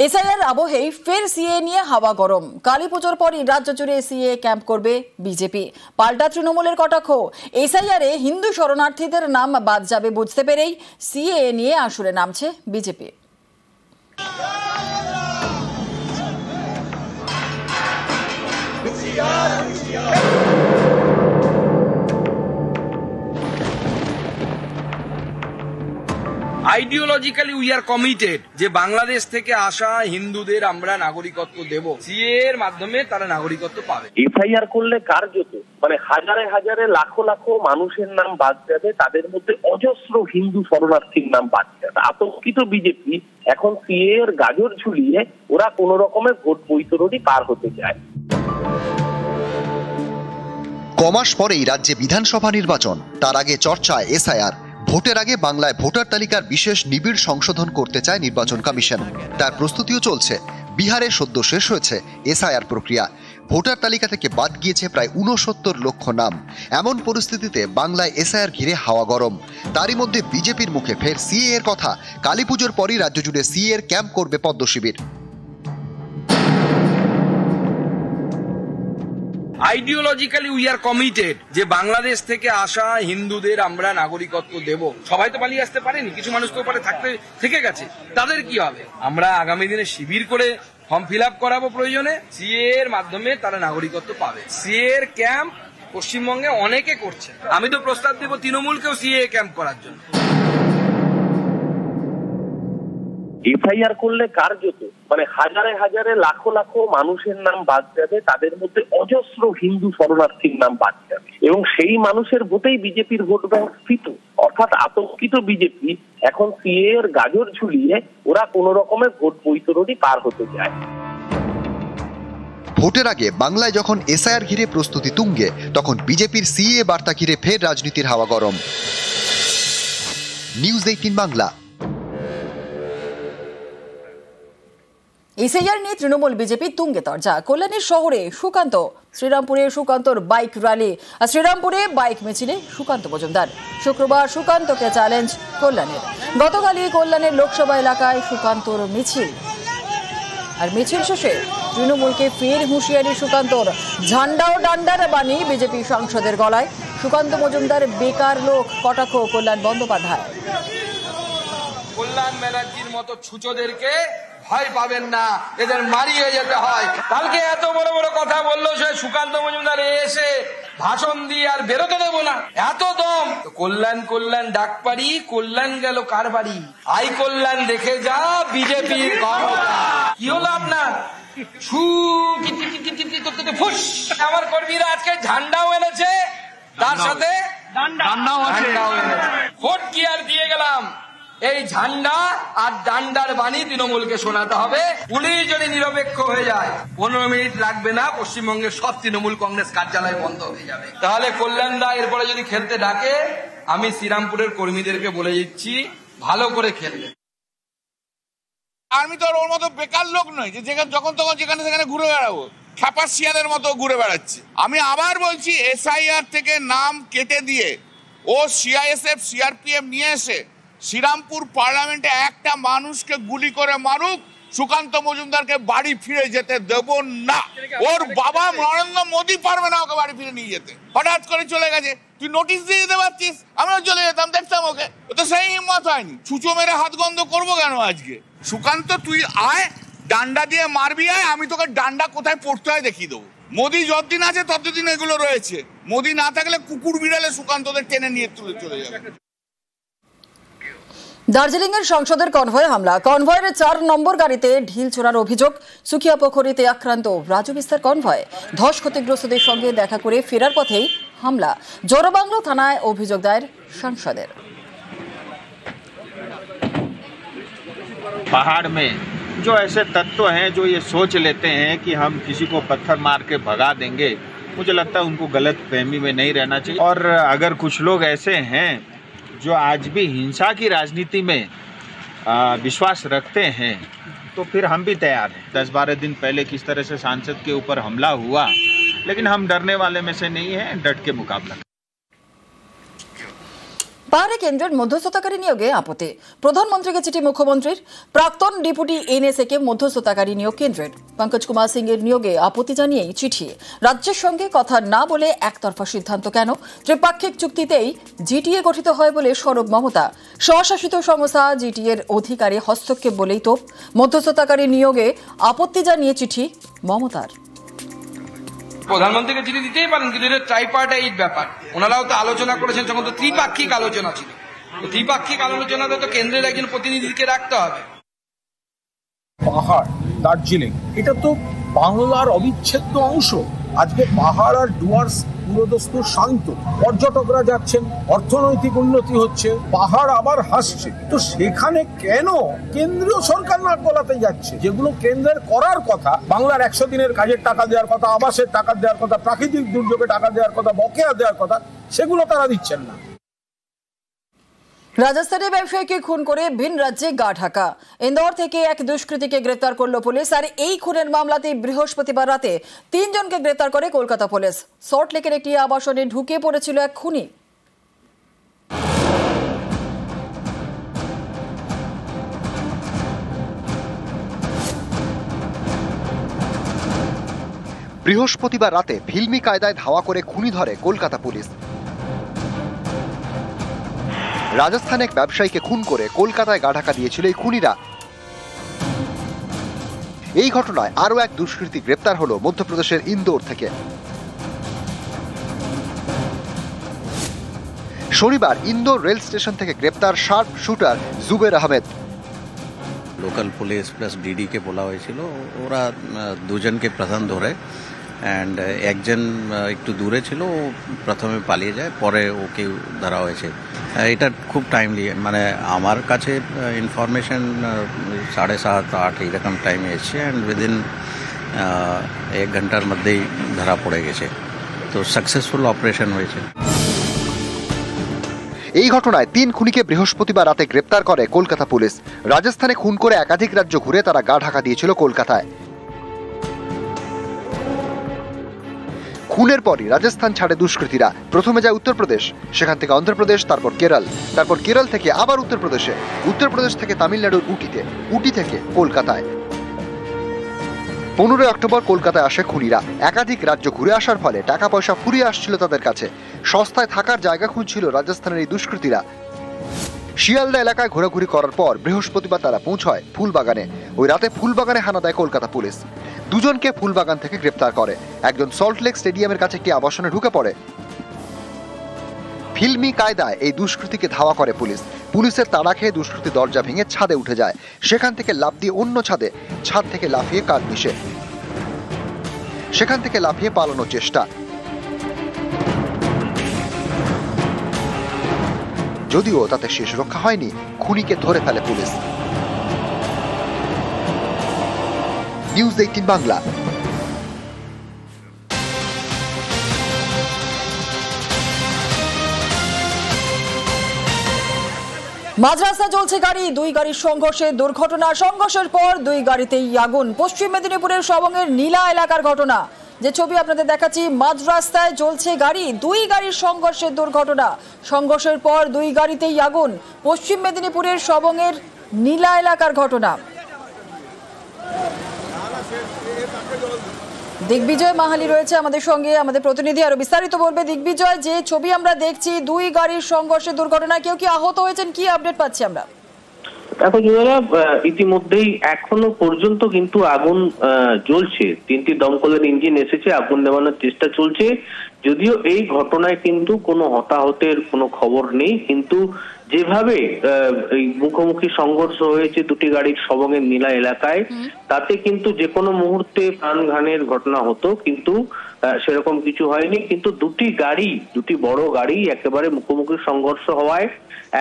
SIR আবহেই ফের CA নিয়ে হাওয়া গরম। কালী পুজোর পরই রাজ্য জুড়ে সিএ ক্যাম্প করবে বিজেপি। পাল্টা তৃণমূলের কটাক্ষ, এসআইআরে হিন্দু শরণার্থীদের নাম বাদ যাবে বুঝতে পেরেই সিএ নিয়ে আসরে নামছে BJP. Ideologically we are committed যে বাংলাদেশ থেকে আসা হিন্দুদের আমরা নাগরিকত্ব দেব, সিএ এর মাধ্যমে তারা নাগরিকত্ব পাবে। এফআইআর করলে কার্যত হাজারে হাজারে লাখো লাখো মানুষের নাম বাদ যাবে, তাদের মধ্যে অজস্র হিন্দু শরণার্থীর নাম বাদ যাবে। আতঙ্কিত বিজেপি এখন সিএ এর গাজর ঝুলিয়ে ওরা কোন রকমের ভোট বৈতরণী পার হতে চায়। কমাস পরেই রাজ্যে বিধানসভা নির্বাচন, তার আগে চর্চায় এসআইআর। ভোটের আগে বাংলায় ভোটার তালিকার বিশেষ নিবিড় সংশোধন করতে চায় নির্বাচন কমিশন। তার প্রস্তুতিও চলছে। বিহারে সদ্য শেষ হয়েছে এসআইআর প্রক্রিয়া। ভোটার তালিকা থেকে বাদ গিয়েছে প্রায় ৬৯ লক্ষ নাম। এমন পরিস্থিতিতে বাংলায় এসআইআর ঘিরে হাওয়া গরম। তারই মধ্যে বিজেপির মুখে ফের সিএ এর কথা। কালী পুজোর পরই রাজ্য জুড়ে সিএ এর ক্যাম্প করবে পদ্ম শিবির। আইডিওলজিক্যালি উই আর কমিটেড যে বাংলাদেশ থেকে আসা হিন্দুদের আমরা নাগরিকত্ব দেব। সবাই তো পালিয়ে আসতে পারেনি, কিছু মানুষ তো পারে থাকতে থেকে গেছে, তাদের কি হবে? আমরা আগামী দিনে শিবির করে ফর্ম ফিল আপ করাবো, প্রয়োজনে সিএ এর মাধ্যমে তারা নাগরিকত্ব পাবে। সিএ এর ক্যাম্প পশ্চিমবঙ্গে অনেকে করছে, আমি তো প্রস্তাব দেব তৃণমূলকেও সিএ ক্যাম্প করার জন্য। এফআইআর করলে কার্যত হাজারে হাজারে লাখো লাখো মানুষের নাম বাদ যাবে, তাদের মধ্যে অজস্র হিন্দু শরণার্থীর নাম বাদ যাবে এবং সেই মানুষের ভোটেই বিজেপির ভোট ব্যাংক স্থিত। অর্থাৎ আতঙ্কিত বিজেপি এখন সিএ এর গাজর ঝুলিয়ে ওরা কোন রকমের ভোট বৈতরণী পার হতে চায়। ভোটের আগে বাংলায় যখন এসআইআর ঘিরে প্রস্তুতি তুঙ্গে, তখন বিজেপির সিএ বার্তা ঘিরে ফের রাজনীতির হাওয়া গরম। নিউজ 18 বাংলা। এসআইআর নিয়ে তৃণমূল বিজেপি তুঙ্গে তরজা। কল্যাণীর শহরে সুকান্ত, শ্রীরামপুরে সুকান্তর বাইক র্যালি, আর শ্রীরামপুরে বাইক মিছিলে সুকান্ত মজুমদার। শুক্রবার সুকান্তকে চ্যালেঞ্জ কল্যাণের। গতকালই কল্যাণের লোকসভা এলাকায় সুকান্তর মিছিল, আর মিছিল শেষে তৃণমূলকে ফের হুঁশিয়ারি সুকান্তর। ঝান্ডা ও ডান্ডার বাণী বিজেপি সাংসদের গলায়। সুকান্ত মজুমদার বেকার লোক, কটাক্ষ কল্যাণ বন্দ্যোপাধ্যায়। কল্যাণ ব্যানার্জির মতো ছুচোদেরকে ভয় পাবেন না, এদের মারিয়ে যেতে হয়। কালকে এত বড় বড় কথা বললো সে সুকান্ত মজুমদার, এসে ভাষণ দিয়ে আর বেরোতে দেবো না, এত দম। কল্যাণ কল্যাণ ডাক পারি, কল্যাণ গেল কার বাড়ি? আই কল্যাণ দেখে যা বিজেপির ক্ষমতা। কি হলো আপনার? ফুস। আমার কর্মীরা আজকে ঝান্ডাও এনেছে, তার সাথে ডান্ডাও এনেছে। ভোট কি আর দিয়ে গেলাম, এই ঝান্ডা আর ডান্ডার বাণী তৃণমূলকে শোনাতে হবে। পুলিশ যদি নিরপেক্ষ হয়ে যায়, 15 মিনিট লাগবে না, পশ্চিমবঙ্গের সব তৃণমূল কংগ্রেস কার্যালয় বন্ধ হয়ে যাবে। তাহলে কল্যাণ দা এরপরে যদি খেলতে ডাকে, আমি শ্রীরামপুরের কর্মীদেরকে বলে দিচ্ছি, ভালো করে খেলবে। আমি তো ওর মতো বেকার লোক নই যে যখন তখন যেখানে সেখানে ঘুরে বেড়াবো, খ্যাপাসিয়ানের মতো ঘুরে বেড়াচ্ছি। আমি আবার বলছি, এসআইআর থেকে নাম কেটে দিয়ে ও সিআইএসএফ সিআরপিএফ নিয়ে এসে শ্রীরামপুর পার্লামেন্টে একটা মানুষকে গুলি করে মারুক, সুকান্ত মজুমদারকে বাড়ি ফিরে যেতে দেব না। ওর বাবা নরেন্দ্র মোদী পারবে না ওকে বাড়ি ফিরে নিয়ে যেতে। হঠাৎ করে চলে গেছে, তুই নোটিশ দিয়ে দিতে পারছিস, আমরাও চলে যেতাম, দেখতাম ওকে। ও তো সেই হিম্মত হয়নি। ছুঁচো মেরে হাত গন্ধ করবো কেন আজকে? সুকান্ত তুই আয়, ডান্ডা দিয়ে মারবি আয়, আমি তোকে ডান্ডা কোথায় পড়তে হয় দেখিয়ে দেবো। মোদী যতদিন আছে ততদিন এগুলো রয়েছে, মোদী না থাকলে কুকুর বিড়ালে সুকান্তদের টেনে নিয়ে তুলে চলে যাবে। দার্জিলিং এর সংসদের কনভয়ে হামলা। কনভয়ের 4 নম্বর গাড়িতে ঢিল ছোড়ার অভিযোগ। সুখিয়া পোখরিতে আক্রান্ত রাজু বিস্তার কনভয়। ধস ক্ষতিগ্রস্তদের সঙ্গে দেখা করে ফেরার পথেই হামলা। জোরবাংলো থানায় অভিযোগ দায়ের সাংসদের। पहाड़ में जो ऐसे तत्व हैं जो ये सोच लेते हैं कि हम किसी को पत्थर मार के भगा देंगे, मुझे लगता है उनको गलत फहमी में नहीं रहना चाहिए। और अगर कुछ लोग ऐसे हैं जो आज भी हिंसा की राजनीति में विश्वास रखते हैं, तो फिर हम भी तैयार हैं। 10-12 दिन पहले किस तरह से सांसद के ऊपर हमला हुआ, लेकिन हम डरने वाले में से नहीं हैं, डट के मुकाबला। পাহাড়ে কেন্দ্রের মধ্যস্থতাকারী নিয়োগে আপত্তি, প্রধানমন্ত্রীকে চিঠি মুখ্যমন্ত্রীর। প্রাক্তন ডেপুটি এনএসএ কে মধ্যস্থতাকারী নিয়োগ কেন্দ্রের। পঙ্কজ কুমার সিং এর নিয়োগে আপত্তি জানিয়েই চিঠি। রাজ্যের সঙ্গে কথা না বলে একতরফা সিদ্ধান্ত কেন? ত্রিপাক্ষিক চুক্তিতেই জিটিএ গঠিত হয় বলে সরব মমতা। স্বশাসিত সংস্থা জিটিএর অধিকারে হস্তক্ষেপ বলেই তোপ। মধ্যস্থতাকারী নিয়োগে আপত্তি জানিয়ে চিঠি মমতার। প্রধানমন্ত্রীকে চিঠি দিতেই পারেন, কিন্তু এটা ট্রাইপার্টাইট ব্যাপার। ওনারাও তো আলোচনা করেছেন, তখন তো ত্রিপাক্ষিক আলোচনা ছিল। ত্রিপাক্ষিক আলোচনাতে তো কেন্দ্রের একজন প্রতিনিধিকে রাখতে হবে। পাহাড়, দার্জিলিং, এটা তো বাংলার অবিচ্ছেদ্য অংশ। আজকে পাহাড় আর ডুয়ার্স পুরোদস্তুর শান্ত, পর্যটকরা যাচ্ছেন, অর্থনৈতিক উন্নতি হচ্ছে, পাহাড় আবার হাসছে। তো সেখানে কেন কেন্দ্রীয় সরকার নাক গলাতে যাচ্ছে? যেগুলো কেন্দ্রের করার কথা, বাংলার 100 দিনের কাজের টাকা দেওয়ার কথা, আবাসের টাকা দেওয়ার কথা, প্রাকৃতিক দুর্যোগে টাকা দেওয়ার কথা, বকেয়া দেওয়ার কথা, সেগুলো তারা দিচ্ছেন না। রাজস্থানে ব্যবসায়ীকে খুন করে ভিন রাজ্যে গা ঢাকা। ইন্দোর থেকে এক দুষ্কৃতীকে গ্রেপ্তার করল পুলিশ। আর এই খুনের মামলাতে বৃহস্পতিবার রাতে 3 জনকে গ্রেপ্তার করে কলকাতা পুলিশ। সল্টলেকের একটি আবাসনে ঢুকে পড়েছিল এক খুনি। বৃহস্পতিবার রাতে ফিল্মি কায়দায় ধাওয়া করে খুনি ধরে কলকাতা পুলিশ। রাজস্থানে এক ব্যবসায়ীকে খুন করে কলকাতায় গা ঢাকা দিয়েছিল এই খুনিরা। এই ঘটনায় আরও এক দুষ্কৃতী গ্রেপ্তার হলো মধ্যপ্রদেশের ইন্দোর থেকে। শনিবার ইন্দোর রেল স্টেশন থেকে গ্রেপ্তার sharp shooter Zubair Ahmed. Local police plus ডিডিকে বলা হয়েছিল, ওরা দুজনকে প্রথম ধরে, অ্যান্ড একজন একটু দূরে ছিল, ও প্রথমে পালিয়ে যায়, পরে ওকে ধরা হয়েছে। এটা খুব টাইমলি, মানে আমার কাছে ইনফরমেশন 7:30-8 এইরকম টাইমে এসছে, অ্যান্ড উইদিন 1 ঘন্টার মধ্যেই ধরা পড়ে গেছে। তো সাকসেসফুল অপারেশন হয়েছে। এই ঘটনায় 3 খুনিকে বৃহস্পতিবার রাতে গ্রেপ্তার করে কলকাতা পুলিশ। রাজস্থানে খুন করে একাধিক রাজ্য ঘুরে তারা গা ঢাকা দিয়েছিল কলকাতায়। খুনের পরই রাজস্থান ছাড়ে দুষ্কৃতীরা। প্রথমে যায় উত্তরপ্রদেশ, সেখান থেকে অন্ধ্রপ্রদেশ, তারপর কেরল, তারপর কেরল থেকে আবার উত্তরপ্রদেশে, উত্তরপ্রদেশ থেকে তামিলনাড়ুর উটিতে, উটি থেকে কলকাতায়। 15 অক্টোবর কলকাতায় আসে খুনিরা। একাধিক রাজ্য ঘুরে আসার ফলে টাকা পয়সা ফুরিয়ে আসছিল তাদের কাছে। সস্তায় থাকার জায়গা খুঁজছিল রাজস্থানের এই দুষ্কৃতীরা। শিয়ালদা এলাকায় ঘোরাঘুরি করার পর বৃহস্পতিবার তারা পৌঁছয় ফুলবাগানে। ওই রাতে ফুলবাগানে হানা দেয় কলকাতা পুলিশ। 2 জনকে ফুলবাগান থেকে গ্রেপ্তার করে। একজন সল্টলেক স্টেডিয়ামের কাছে একটি আবাসনে ঢুকে পড়ে। ফিল্মি কায়দায় এই দুষ্কৃতীকে ধাওয়া করে পুলিশ। পুলিশের তাড়া খেয়ে দুষ্কৃতী দরজা ভেঙে ছাদে উঠে যায়। সেখান থেকে লাফ দিয়ে অন্য ছাদে, ছাদ থেকে লাফিয়ে কার্নিশে, সেখান থেকে লাফিয়ে পালানোর চেষ্টা। যদিও তাতে শেষ রক্ষা হয়নি, খুনিকে ধরে ফেলে পুলিশ। নিউজ 18 বাংলা। মাঝ রাস্তায় চলছে গাড়ি, 2 গাড়ির সংঘর্ষে দুর্ঘটনা। সংঘর্ষের পর 2 গাড়িতেই আগুন। পশ্চিম মেদিনীপুরের সবংয়ের নীলা এলাকার ঘটনা। যে ছবি আপনাদের দেখাচ্ছি, মাঝ রাস্তায় চলছে গাড়ি, 2 গাড়ির সংঘর্ষের দুর্ঘটনা। সংঘর্ষের পর 2 গাড়িতেই আগুন। পশ্চিম মেদিনীপুরের সবংয়ের নীলা এলাকার ঘটনা। দিগ্বিজয় মাহালি রয়েছে আমাদের সঙ্গে, আমাদের প্রতিনিধি আরো বিস্তারিত বলবে। দিগ্বিজয়, যে ছবি আমরা দেখছি, 2 গাড়ির সংঘর্ষের দুর্ঘটনা, কেউ কি আহত হয়েছেন, কি আপডেট পাচ্ছি আমরা? দেখো জোয়ারা, ইতিমধ্যেই এখনো পর্যন্ত কিন্তু আগুন জ্বলছে। 3টি দমকলের ইঞ্জিন এসেছে, আগুন নেভানোর চেষ্টা চলছে। যদিও এই ঘটনায় কিন্তু কোনো হতাহতের কোনো খবর নেই, কিন্তু যেভাবে এই মুখোমুখি সংঘর্ষ হয়েছে 2টি গাড়ির সবংয়ের নীলা এলাকায়, তাতে কিন্তু যে কোনো মুহূর্তে প্রাণঘাতের ঘটনা হতো, কিন্তু সেরকম কিছু হয়নি। কিন্তু 2টি বড় গাড়ি একেবারে মুখোমুখি সংঘর্ষ হওয়ায়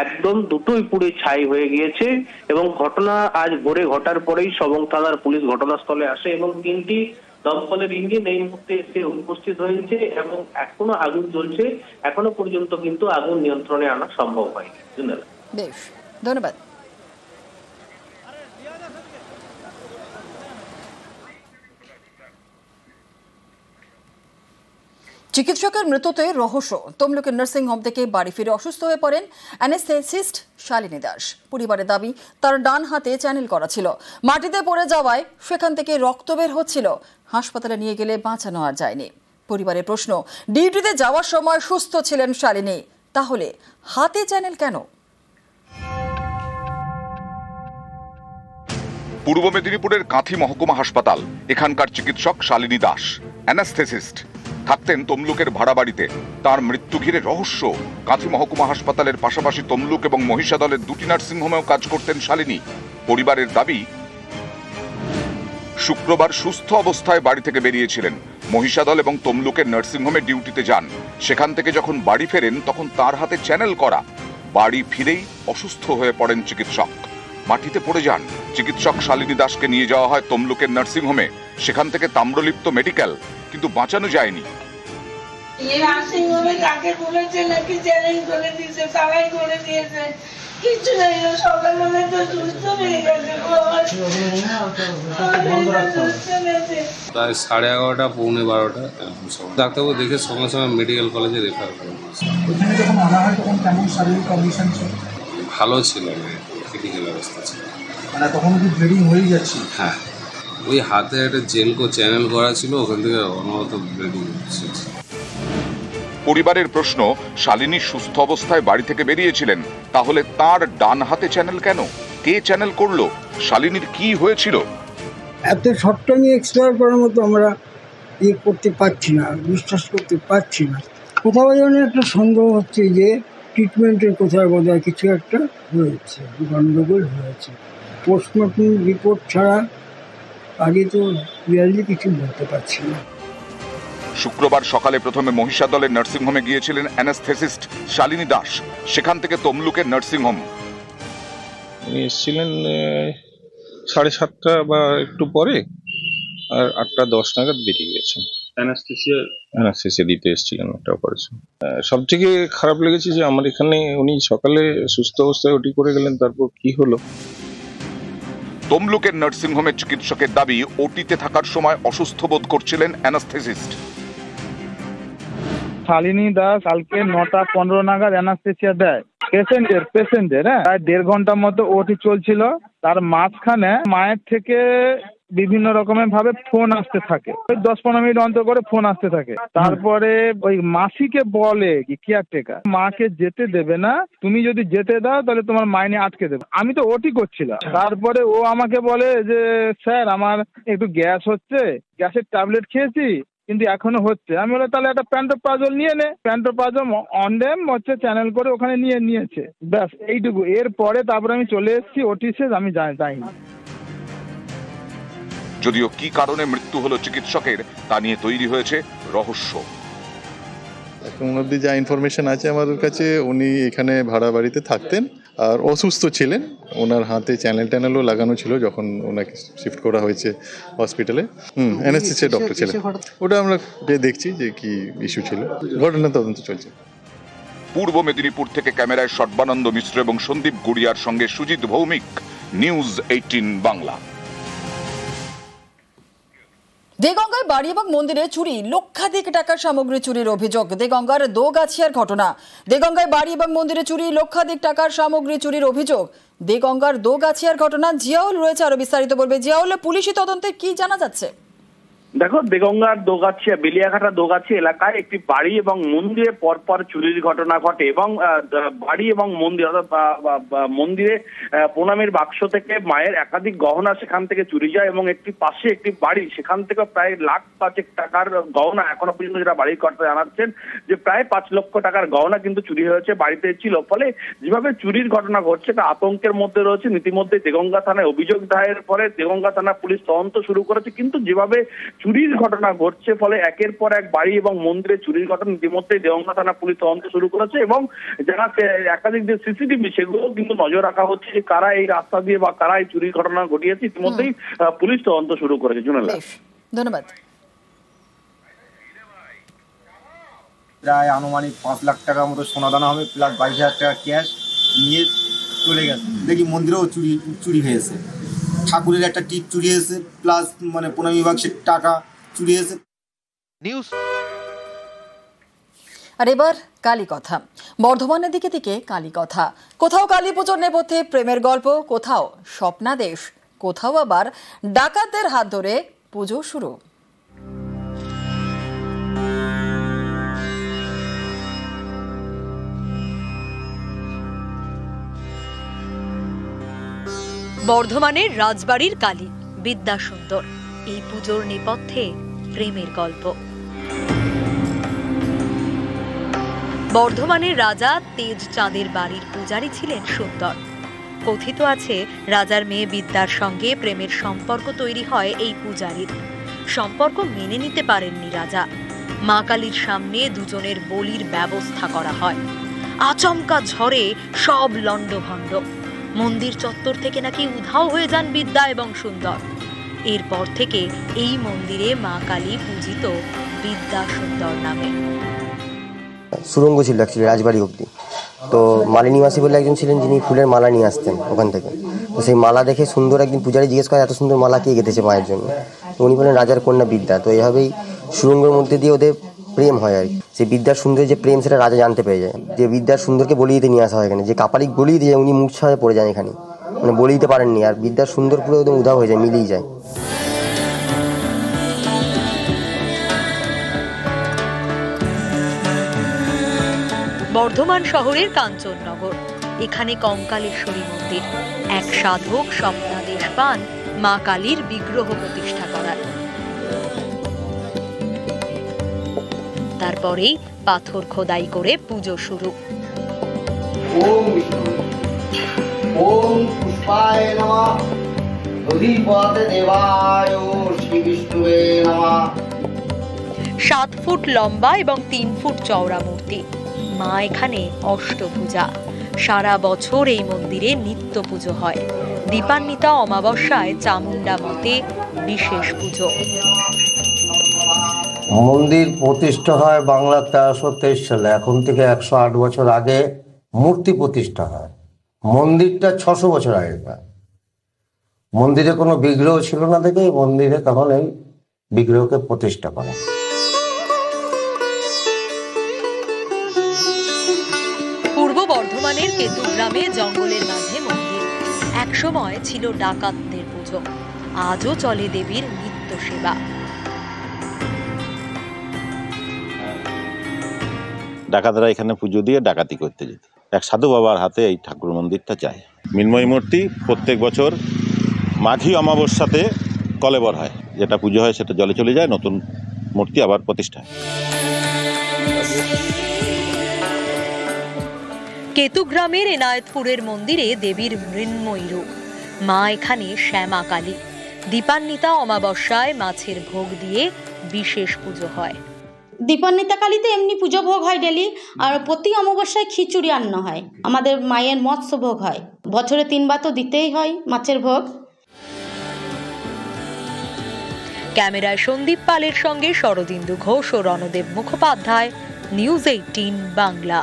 একদম দুটোই পুড়ে ছাই হয়ে গিয়েছে। এবং ঘটনা আজ ভোরে ঘটার পরেই সবং থানার পুলিশ ঘটনাস্থলে আসে এবং 3টি দমকলের ইঞ্জিন এই মুহূর্তে এসে উপস্থিত হয়েছে এবং এখনো আগুন জ্বলছে। এখনো পর্যন্ত কিন্তু আগুন নিয়ন্ত্রণে আনা সম্ভব হয়নি। ধন্যবাদ। বেশ, ধন্যবাদ। চিকিৎসকের মৃত্যুতে রহস্য। তমলুকের নার্সিং হোম থেকে বাড়ি ফিরে অসুস্থ হয়ে পড়েন অ্যানেস্থেসিস্ট শালিনী দাস। পরিবারের দাবি, তার ডান হাতে চ্যানেল করা ছিল, মাটিতে পড়ে যাওয়ায় সেখান থেকে রক্ত বের হচ্ছিল। হাসপাতালে নিয়ে গেলে বাঁচানো আর যায়নি। পরিবারের প্রশ্ন, ডিউটিতে যাওয়ার সময় সুস্থ ছিলেন শালিনী, তাহলে হাতে চ্যানেল কেন? পূর্ব মেদিনীপুরের কাঁথি মহকুমা হাসপাতাল। এখানকার চিকিৎসক শালিনী দাস অ্যানাস্থেসিস্ট, থাকতেন তমলুকের ভাড়া বাড়িতে। তার মৃত্যু ঘিরে রহস্য। কাঁথি মহকুমা হাসপাতালের পাশাপাশি তমলুক এবং মহিষাদলের দুটি নার্সিংহোমেও কাজ করতেন শালিনী। পরিবারের দাবি, শুক্রবার সুস্থ অবস্থায় বাড়ি থেকে বেরিয়েছিলেন। মহিষাদল এবং তমলুকের নার্সিংহোমে ডিউটিতে যান। সেখান থেকে যখন বাড়ি ফেরেন তখন তার হাতে চ্যানেল করা। বাড়ি ফিরেই অসুস্থ হয়ে পড়েন চিকিৎসক, মাটিতে পড়ে যান। চিকিৎসক শালিনী দাসকে নিয়ে যাওয়া হয় তমলুকের নার্সিংহোমে। সেখান থেকে তাম্রলিপ্ত মেডিকেল, কিন্তু বাঁচানো যায়নি। তাকে বলেছে নাকি চ্যালেঞ্জ করে দিয়েছে, তারাই করে দিয়েছে, কিছু নেই। সকালবেলা তো সুস্থ হয়ে গেছে, প্রায় 11:30 পৌনে 12টা ডাক্তারবাবু দেখে সঙ্গে সঙ্গে মেডিকেল কলেজে রেফার করে। ভালো ছিল, ক্রিটিক্যাল অবস্থা ছিল। তখন কি ব্লিডিং হয়ে যাচ্ছে? হ্যাঁ, ওই হাতে একটা চ্যানেল করা ছিল, ওখান থেকে অনবরত ব্লিডিং হচ্ছে। পরিবারের প্রশ্ন, শালিনী সুস্থ অবস্থায় বাড়ি থেকে বেরিয়েছিলেন, তাহলে তার ডান হাতে চ্যানেল কেন? কে চ্যানেল করলো? শালিনীর কি হয়েছিল? এত শর্ট টাইমে এক্সপায়ার করার মতো আমরা করতে পারছি না, বিশ্বাস করতে পারছি না। কোথাও যেন একটা সন্দেহ হচ্ছে যে ট্রিটমেন্টের কোথাও বোধহয় কিছু একটা হয়েছে, গণ্ডগোল হয়েছে। পোস্টমর্টম রিপোর্ট ছাড়া আগে তো রিয়ালি কিছু বলতে পারছি না। শুক্রবার সকালে প্রথমে মহিষাদলের নার্সিংহোমে গিয়েছিলেন অ্যানাস্থেসিস্ট শালিনী দাস। সেখান থেকে তমলুকের নার্সিংহোম। উনি এসেছিলেন 7:30 বা একটু পরে, আর 8:10 নাগাদ বেরিয়ে গেছেন। অ্যানাস্থেসিয়া দিতে এসেছিলেন একটা অপারেশন। সব থেকে খারাপ লেগেছে যে আমার এখানে উনি সকালে সুস্থ অবস্থায় ওটি করে গেলেন, তারপর কি হলো। তমলুকের নার্সিংহোমের চিকিৎসকের দাবি, ওটিতে থাকার সময় অসুস্থ বোধ করছিলেন অ্যানাস্থেসিস্ট। শালিনী দাস কালকে 9:15 নাগাদ অ্যানাস্থেসিয়া দেয় পেশেন্টের। প্রায় 1.5 ঘন্টার মতো ওটি চলছিল। তার মাঝখানে মায়ের থেকে বিভিন্ন রকমের ভাবে ফোন আসতে থাকে, ওই 10-15 মিনিট অন্তর করে ফোন আসতে থাকে। তারপরে ওই মাসিকে বলে কি কেয়ারটেকার, মাকে যেতে দেবে না, তুমি যদি যেতে দাও তাহলে তোমার মাইনে আটকে দেবে। আমি তো ওটি করছিলাম। তারপরে ও আমাকে বলে যে স্যার আমার একটু গ্যাস হচ্ছে, গ্যাসের ট্যাবলেট খেয়েছি কিন্তু এখনো হচ্ছে। আমি বলে তাহলে একটা প্যান্টোপ্রাজল নিয়ে নে। প্যান্টোপ্রাজল অনডেম হচ্ছে চ্যানেল করে ওখানে নিয়েছে, ব্যাস এইটুকু। এরপরে তারপরে আমি চলে এসেছি, ওটি শেষ, আমি যাইনি। যদিও কি কারণে মৃত্যু হলো চিকিৎসকের, তা নিয়ে তৈরি হয়েছে রহস্য। এখন অবধি যা ইনফরমেশন আছে আমাদের কাছে, উনি এখানে ভাড়া বাড়িতে থাকতেন আর অসুস্থ ছিলেন। ওনার হাতে চ্যানেলও লাগানো ছিল যখন ওনাকে শিফট করা হয়েছে হসপিটালে। অ্যানেস্থেসিয়া ডক্টর ছিলেন। ওটা আমরা দেখছি যে কি ইস্যু ছিল, ঘটনা তদন্ত চলছে। পূর্ব মেদিনীপুর থেকে ক্যামেরায় সর্বানন্দ মিশ্র এবং সন্দীপ গুড়িয়ার সঙ্গে সুজিত ভৌমিক, নিউজ 18 বাংলা। দেগঙ্গায় বাড়ি এবং মন্দিরে চুরি, লক্ষাধিক টাকার সামগ্রী চুরির অভিযোগ। দেগঙ্গার দোগাছিয়ার ঘটনা। দেগঙ্গায় বাড়ি এবং মন্দিরে চুরি, লক্ষাধিক টাকার সামগ্রী চুরির অভিযোগ। দেগঙ্গার দোগাছিয়ার ঘটনা। জিয়াউল রয়েছে, আরো বিস্তারিত বলবে। জিয়াউল, পুলিশি তদন্তে কি জানা যাচ্ছে? দেখো, দেগঙ্গার দোগাছিয়া, বেলিয়াঘাটা দোগাছিয়া এলাকায় একটি বাড়ি এবং মন্দিরে পরপর চুরির ঘটনা ঘটে এবং বাড়ি এবং মন্দির, মন্দিরে প্রণামীর বাক্স থেকে মায়ের একাধিক গহনা সেখান থেকে চুরি যায় এবং একটি পাশে একটি বাড়ি, সেখান থেকে প্রায় 1,05,000 টাকার গহনা, এখনো পর্যন্ত যেটা বাড়ির কর্তা জানাচ্ছেন যে প্রায় 5 লক্ষ টাকার গহনা কিন্তু চুরি হয়েছে, বাড়িতে ছিল। ফলে যেভাবে চুরির ঘটনা ঘটছে তা আতঙ্কের মধ্যে রয়েছে। ইতিমধ্যে দেগঙ্গা থানায় অভিযোগ দায়ের পরে দেগঙ্গা থানা পুলিশ তদন্ত শুরু করেছে, কিন্তু যেভাবে চুরির ঘটনা ঘটছে ফলে একের পর এক বাড়ি এবং মন্দিরে চুরির ঘটনা ইতিমধ্যে দেগঙ্গা থানা পুলিশ তদন্ত শুরু করেছে এবং যারা একাধিক যে সিসিটিভি সেগুলো কিন্তু নজর রাখা হচ্ছে যে কারা এই রাস্তা দিয়ে বা কারা এই চুরির ঘটনা ঘটিয়েছে। ইতিমধ্যেই পুলিশ তদন্ত শুরু করেছে। ধন্যবাদ। প্রায় আনুমানিক 5 লাখ টাকার মতো সোনাদানা হবে, প্লাস 22,000 টাকা ক্যাশ নিয়ে চলে গেছে। দেখি মন্দিরেও চুরি হয়েছে, ঠাকুরের একটা টিপ চুরি হয়েছে, প্লাস প্রণামী বাক্সের টাকা চুরি হয়েছে। আর এবার কালী কথা। বর্ধমানের দিকে দিকে কালী কথা। কোথাও কালী পুজোর নেপথ্যে প্রেমের গল্প, কোথাও স্বপ্নাদেশ, কোথাও আবার ডাকাতদের হাত ধরে পুজো শুরু। বর্ধমানের রাজবাড়ির কালী বিদ্যাসুন্দর, এই পুজোর নেপথ্যে প্রেমের গল্প। বর্ধমানের রাজা তেজচাঁদের বাড়ির পূজারী ছিলেন সুন্দর। কথিত আছে রাজার মেয়ে বিদ্যার সঙ্গে প্রেমের সম্পর্ক তৈরি হয় এই পূজারীর। সম্পর্ক মেনে নিতে পারেননি রাজা। মা কালীর সামনে দুজনের বলির ব্যবস্থা করা হয়। আচমকা ঝড়ে সব লণ্ডভণ্ড। মন্দির চত্বর থেকে নাকি উধাও হয়ে যান বিদ্যা এবং সুন্দর। এরপর থেকে এই মন্দিরে মা কালী পূজিত বিদ্যা সুন্দর নামে। সুরঙ্গ ছিল অ্যাকচুয়ালি রাজবাড়ি অব্দি। তো মালিনী মাসি বলে একজন ছিলেন যিনি ফুলের মালা নিয়ে আসতেন ওখান থেকে। তো সেই মালা দেখে সুন্দর একদিন পূজারি জিজ্ঞেস করে এত সুন্দর মালা কে গেঁথেছে মায়ের জন্য। তো উনি বলেন রাজার কন্যা বিদ্যা। তো এইভাবেই সুরঙ্গের মধ্যে দিয়ে ওদের প্রেম হয় আর কি। সেই বিদ্যার সুন্দরের যে প্রেম সেটা রাজা জানতে পেরে যায়। যে বিদ্যার সুন্দরকে বলি দিতে নিয়ে আসা হয় এখানে, যে কাপালিক বলি দিয়ে উনি মূর্ছা হয়ে পড়ে যান এখানে, মানে বলি দিতে পারেননি। আর বিদ্যার সুন্দর পুরো একদম উধাও হয়ে যায়, মিলিয়ে যায়। বর্ধমান শহরের কাঞ্চননগর, এখানে কঙ্কালেশ্বরী মন্দির। এক সাধক স্বপ্নাদেশ পান মা কালীর বিগ্রহ প্রতিষ্ঠা করার। তারপরেই পাথর খোদাই করে পুজো শুরু। ওম বিষ্ণু, ওম পুষ্পায় নমঃ, অধিপতে দেবায় শ্রী বিষ্ণুবে নমঃ। 7 ফুট লম্বা এবং 3 ফুট চওড়া মূর্তি। মা এখানে অষ্টভুজা। সারা বছর এই মন্দিরে নিত্য পুজো হয়। দীপান্বিতা অমাবস্যায় চামুন্ডা মতে বিশেষ পুজো। মন্দির প্রতিষ্ঠা হয় বাংলা 1323 সালে। এখন থেকে 108 বছর আগে মূর্তি প্রতিষ্ঠা হয়। মন্দিরটা 600 বছর আগেকার। মন্দিরে কোনো বিগ্রহ ছিল না দেখে মন্দিরে তখন এই বিগ্রহকে প্রতিষ্ঠা করা। পূর্ব বর্ধমানের কেতুগ্রামে জঙ্গলের মাঝে মন্দির। একসময় ছিল ডাকাতদের পুজো। আজও চলে দেবীর নিত্য সেবা। ডাকাতরা এখানে পুজো দিয়ে ডাকাতি করতে যেত। এক সাধু বাবার হাতে এই ঠাকুর মন্দিরটা চায়। মৃন্ময়ী মূর্তি প্রত্যেক বছর মাঘী অমাবস্যাতে কলেবর হয়, যেটা পুজো হয় সেটা জলে চলে যায়, নতুন মূর্তি আবার প্রতিষ্ঠা। কেতুগ্রামের এনায়েতপুরের মন্দিরে দেবীর মৃন্ময়ী রূপ। মা এখানে শ্যামা কালী। দীপান্বিতা অমাবস্যায় মাছের ভোগ দিয়ে বিশেষ পুজো হয়। দীপান্বিতা কালীতে এমনি পুজো ভোগ হয় ডেলি, আর প্রতি অমাবস্যায় খিচুড়ি রান্না হয়। আমাদের মায়ের মৎস্য ভোগ হয়, বছরে 3 বার তো দিতেই হয় মাছের ভোগ। ক্যামেরায় সন্দীপ পালের সঙ্গে শরদিন্দু ঘোষ ও রণদেব মুখোপাধ্যায়, নিউজ 18 বাংলা।